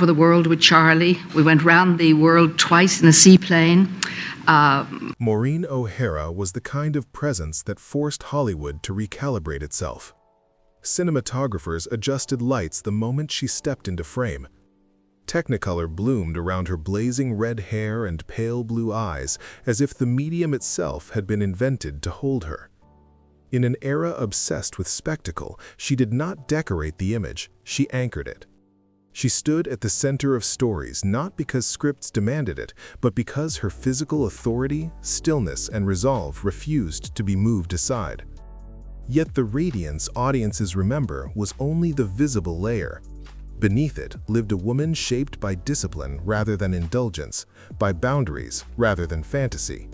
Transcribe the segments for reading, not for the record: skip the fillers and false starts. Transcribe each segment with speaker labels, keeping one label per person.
Speaker 1: over the world with Charlie. We went round the world twice in a seaplane.
Speaker 2: Maureen O'Hara was the kind of presence that forced Hollywood to recalibrate itself. Cinematographers adjusted lights the moment she stepped into frame. Technicolor bloomed around her blazing red hair and pale blue eyes, as if the medium itself had been invented to hold her. In an era obsessed with spectacle, she did not decorate the image, she anchored it. She stood at the center of stories not because scripts demanded it, but because her physical authority, stillness, and resolve refused to be moved aside. Yet the radiance audiences remember was only the visible layer. Beneath it lived a woman shaped by discipline rather than indulgence, by boundaries rather than fantasy.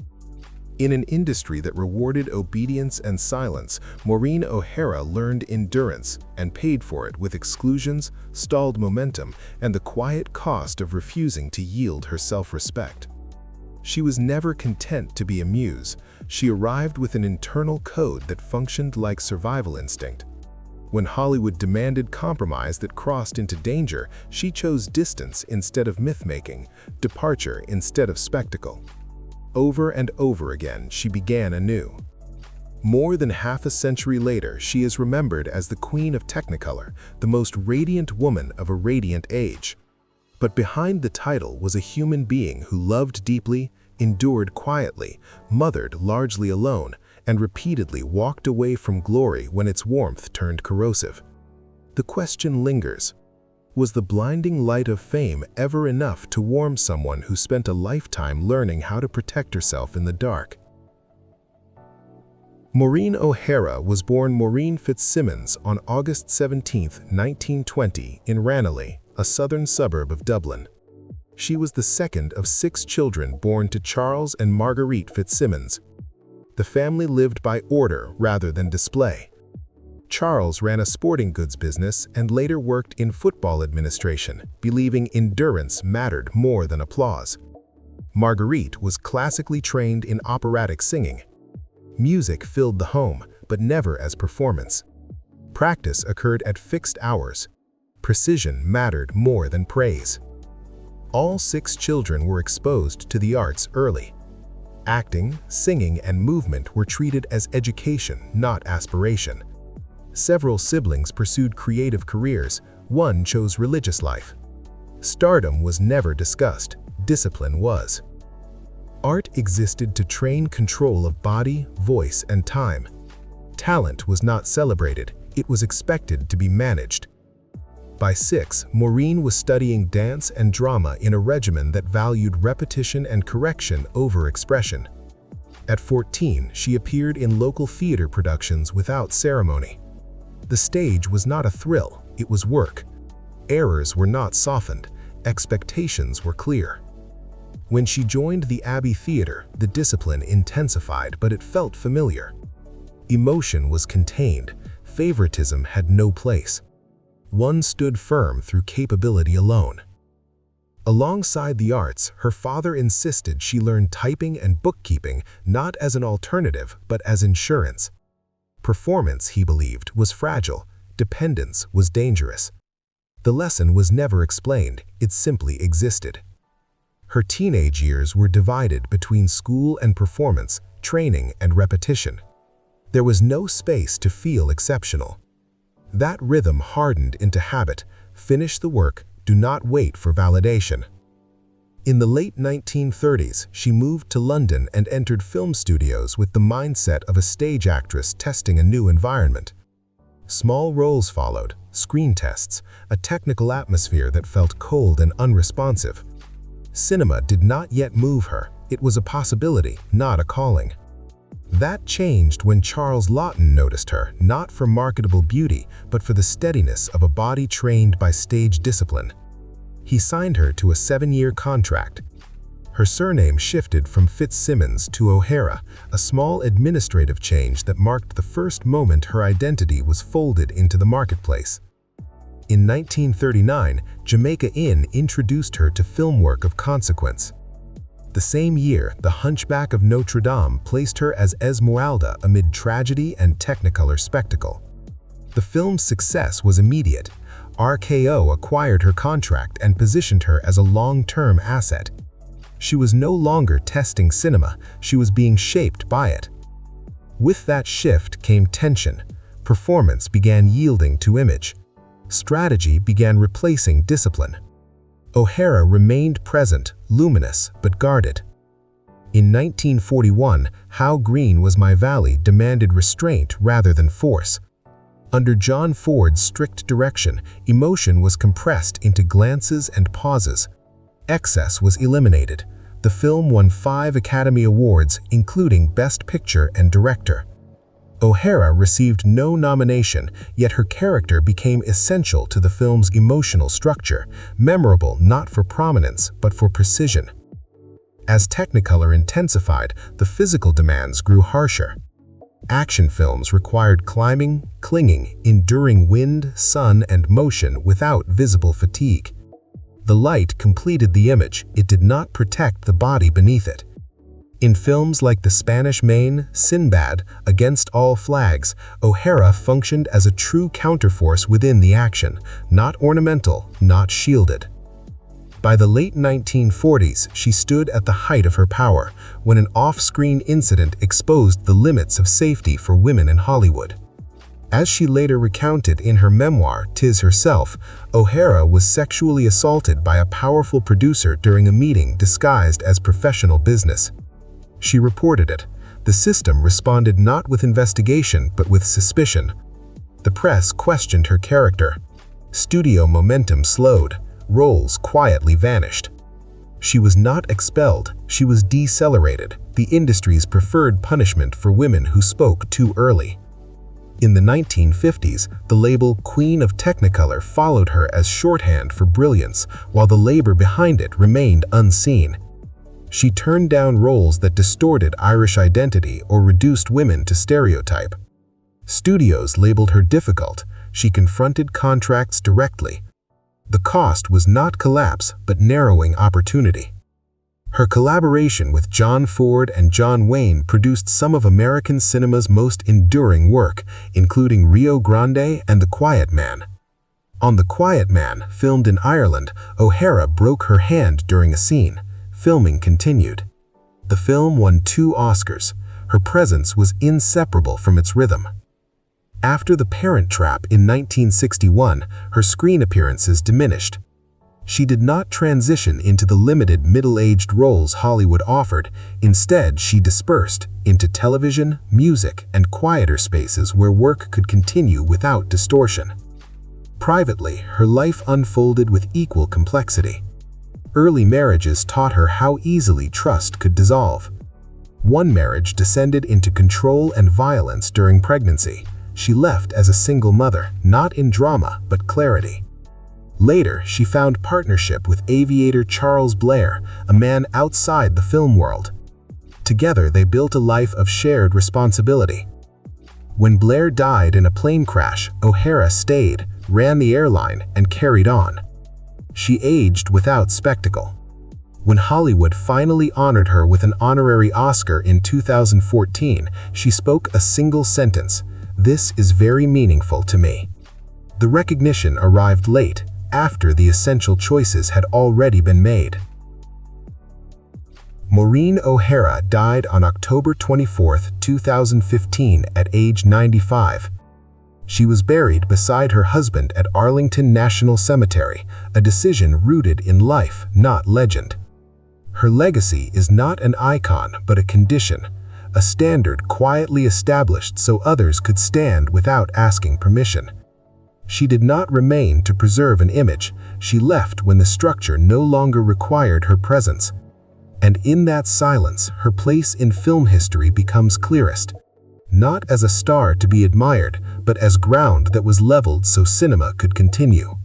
Speaker 2: In an industry that rewarded obedience and silence, Maureen O'Hara learned endurance and paid for it with exclusions, stalled momentum, and the quiet cost of refusing to yield her self-respect. She was never content to be a muse. She arrived with an internal code that functioned like survival instinct. When Hollywood demanded compromise that crossed into danger, she chose distance instead of myth-making, departure instead of spectacle. Over and over again, she began anew. More than half a century later, she is remembered as the Queen of Technicolor, the most radiant woman of a radiant age. But behind the title was a human being who loved deeply, endured quietly, mothered largely alone, and repeatedly walked away from glory when its warmth turned corrosive. The question lingers. Was the blinding light of fame ever enough to warm someone who spent a lifetime learning how to protect herself in the dark? Maureen O'Hara was born Maureen Fitzsimmons on August 17, 1920, in Ranelagh, a southern suburb of Dublin. She was the second of 6 children born to Charles and Marguerite Fitzsimmons. The family lived by order rather than display. Charles ran a sporting goods business and later worked in football administration, believing endurance mattered more than applause. Marguerite was classically trained in operatic singing. Music filled the home, but never as performance. Practice occurred at fixed hours. Precision mattered more than praise. All 6 children were exposed to the arts early. Acting, singing, and movement were treated as education, not aspiration. Several siblings pursued creative careers, one chose religious life. Stardom was never discussed, discipline was. Art existed to train control of body, voice, and time. Talent was not celebrated, it was expected to be managed. By 6, Maureen was studying dance and drama in a regimen that valued repetition and correction over expression. At 14, she appeared in local theater productions without ceremony. The stage was not a thrill, it was work. Errors were not softened, expectations were clear. When she joined the Abbey Theatre, the discipline intensified, but it felt familiar. Emotion was contained, favoritism had no place. One stood firm through capability alone. Alongside the arts, her father insisted she learn typing and bookkeeping not as an alternative, but as insurance. Performance, he believed, was fragile, dependence was dangerous. The lesson was never explained, it simply existed. Her teenage years were divided between school and performance, training and repetition. There was no space to feel exceptional. That rhythm hardened into habit: finish the work, do not wait for validation. In the late 1930s, she moved to London and entered film studios with the mindset of a stage actress testing a new environment. Small roles followed, screen tests, a technical atmosphere that felt cold and unresponsive. Cinema did not yet move her, it was a possibility, not a calling. That changed when Charles Laughton noticed her, not for marketable beauty, but for the steadiness of a body trained by stage discipline. He signed her to a 7-year contract. Her surname shifted from Fitzsimmons to O'Hara, a small administrative change that marked the first moment her identity was folded into the marketplace. In 1939, Jamaica Inn introduced her to film work of consequence. The same year, The Hunchback of Notre Dame placed her as Esmeralda amid tragedy and technicolor spectacle. The film's success was immediate. RKO acquired her contract and positioned her as a long-term asset. She was no longer testing cinema, she was being shaped by it. With that shift came tension. Performance began yielding to image. Strategy began replacing discipline. O'Hara remained present, luminous, but guarded. In 1941, How Green Was My Valley demanded restraint rather than force. Under John Ford's strict direction, emotion was compressed into glances and pauses. Excess was eliminated. The film won 5 Academy Awards, including Best Picture and Director. O'Hara received no nomination, yet her character became essential to the film's emotional structure, memorable not for prominence, but for precision. As Technicolor intensified, the physical demands grew harsher. Action films required climbing, clinging, enduring wind, sun, and motion without visible fatigue. The light completed the image, it did not protect the body beneath it. In films like The Spanish Main, Sinbad, Against All Flags, O'Hara functioned as a true counterforce within the action, not ornamental, not shielded. By the late 1940s, she stood at the height of her power, when an off-screen incident exposed the limits of safety for women in Hollywood. As she later recounted in her memoir, *Tis Herself, O'Hara was sexually assaulted by a powerful producer during a meeting disguised as professional business. She reported it. The system responded not with investigation, but with suspicion. The press questioned her character. Studio momentum slowed. Roles quietly vanished. She was not expelled, she was decelerated, the industry's preferred punishment for women who spoke too early. In the 1950s, the label Queen of Technicolor followed her as shorthand for brilliance, while the labor behind it remained unseen. She turned down roles that distorted Irish identity or reduced women to stereotype. Studios labeled her difficult. She confronted contracts directly. The cost was not collapse, but narrowing opportunity. Her collaboration with John Ford and John Wayne produced some of American cinema's most enduring work, including Rio Grande and The Quiet Man. On The Quiet Man, filmed in Ireland, O'Hara broke her hand during a scene. Filming continued. The film won 2 Oscars. Her presence was inseparable from its rhythm. After The Parent Trap in 1961, her screen appearances diminished. She did not transition into the limited middle-aged roles Hollywood offered. Instead, she dispersed into television, music, and quieter spaces where work could continue without distortion. Privately, her life unfolded with equal complexity. Early marriages taught her how easily trust could dissolve. One marriage descended into control and violence during pregnancy. She left as a single mother, not in drama, but clarity. Later, she found partnership with aviator Charles Blair, a man outside the film world. Together, they built a life of shared responsibility. When Blair died in a plane crash, O'Hara stayed, ran the airline, and carried on. She aged without spectacle. When Hollywood finally honored her with an honorary Oscar in 2014, she spoke a single sentence: "This is very meaningful to me." The recognition arrived late, after the essential choices had already been made. Maureen O'Hara died on October 24, 2015, at age 95. She was buried beside her husband at Arlington National Cemetery, a decision rooted in life, not legend. Her legacy is not an icon, but a condition, a standard quietly established so others could stand without asking permission. She did not remain to preserve an image, she left when the structure no longer required her presence. And in that silence, her place in film history becomes clearest. Not as a star to be admired, but as ground that was leveled so cinema could continue.